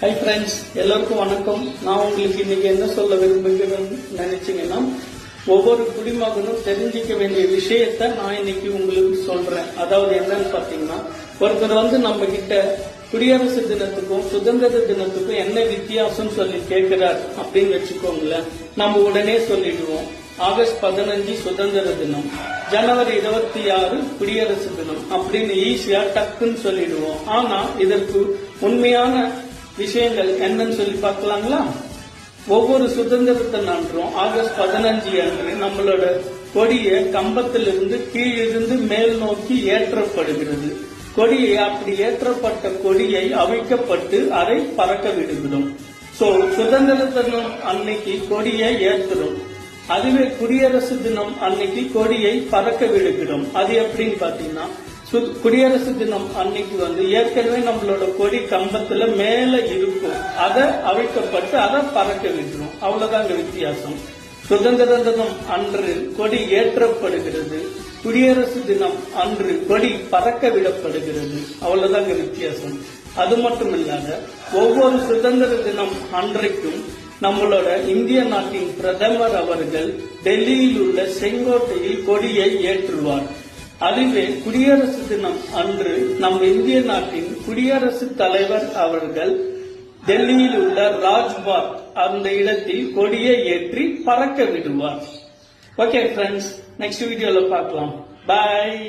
Hi friends, எல்லாருக்கும் வணக்கம். நான் உங்களுக்கு இன்னைக்கு என்ன சொல்ல விரும்புகிறேன்னு நினைச்சீங்கன்னா, ஒவ்வொரு குடிமகனும் தெரிஞ்சிக்க வேண்டிய விஷயத்த நான் இன்னைக்கு உங்களுக்கு சொல்றேன். அதாவது என்னன்னு பாத்தீங்கன்னா, ஒருத்தர் நம்ம கிட்ட குடியரசு தினத்துக்கும் சுதந்திர தினத்துக்கும் என்ன வித்தியாசம் சொல்லி கேட்கிறார் அப்படின்னு வச்சுக்கோங்களேன். நம்ம உடனே சொல்லிடுவோம், ஆகஸ்ட் 15 சுதந்திர தினம், ஜனவரி 26 குடியரசு தினம் அப்படின்னு ஈஸியா டக்குன்னு சொல்லிடுவோம். ஆனா இதற்கு உண்மையான விஷயங்கள் என்னன்னு சொல்லி பார்க்கலாங்களா? ஒவ்வொரு சுதந்திரத்தை அன்றும் ஆகஸ்ட் 15 அன்று நம்மளோட கொடிய கம்பத்திலிருந்து கீழிருந்து மேல் நோக்கி ஏற்றப்படுகிறது. கொடியை அப்படி ஏற்றப்பட்ட கொடியை அவிழ்க்கப்பட்டு அதை பறக்க விடுகிறோம். சோ சுதந்திர தினம் அன்னைக்கு கொடியை ஏற்றுறோம். அதுவே குடியரசு தினம் அன்னைக்கு கொடியை பறக்க விடுகிறோம். அது எப்படின்னு பாத்தீங்கன்னா, குடியரசு தினம் அன்னைக்கு ஏற்கனவே நம்மளோட கொடி கம்பத்துல மேல இருக்கும், அதை அவிழ்க்கப்பட்டு அதை பறக்க விட்டுரும். அவ்வளவுதாங்க வித்தியாசம். சுதந்திர தினம் அன்று கொடி ஏற்றப்படுகிறது, குடியரசு தினம் அன்று கொடி பறக்க விடப்படுகிறது. அவ்வளவுதாங்க வித்தியாசம். அது மட்டும் இல்லாத ஒவ்வொரு சுதந்திர தினம் அன்றைக்கும் நம்மளோட இந்திய நாட்டின் பிரதமர் அவர்கள் டெல்லியில் உள்ள செங்கோட்டையில் கொடியை ஏற்றுவார். அதுவே குடியரசு தினம் அன்று நம்ம இந்திய நாட்டின் குடியரசுத் தலைவர் அவர்கள் டெல்லியில் உள்ள ராஜ்பாத் அந்த இடத்தில் கொடியை ஏற்றி பறக்க விடுவார். ஓகே ஃப்ரெண்ட்ஸ், நெக்ஸ்ட் வீடியோல பார்க்கலாம். பாய்.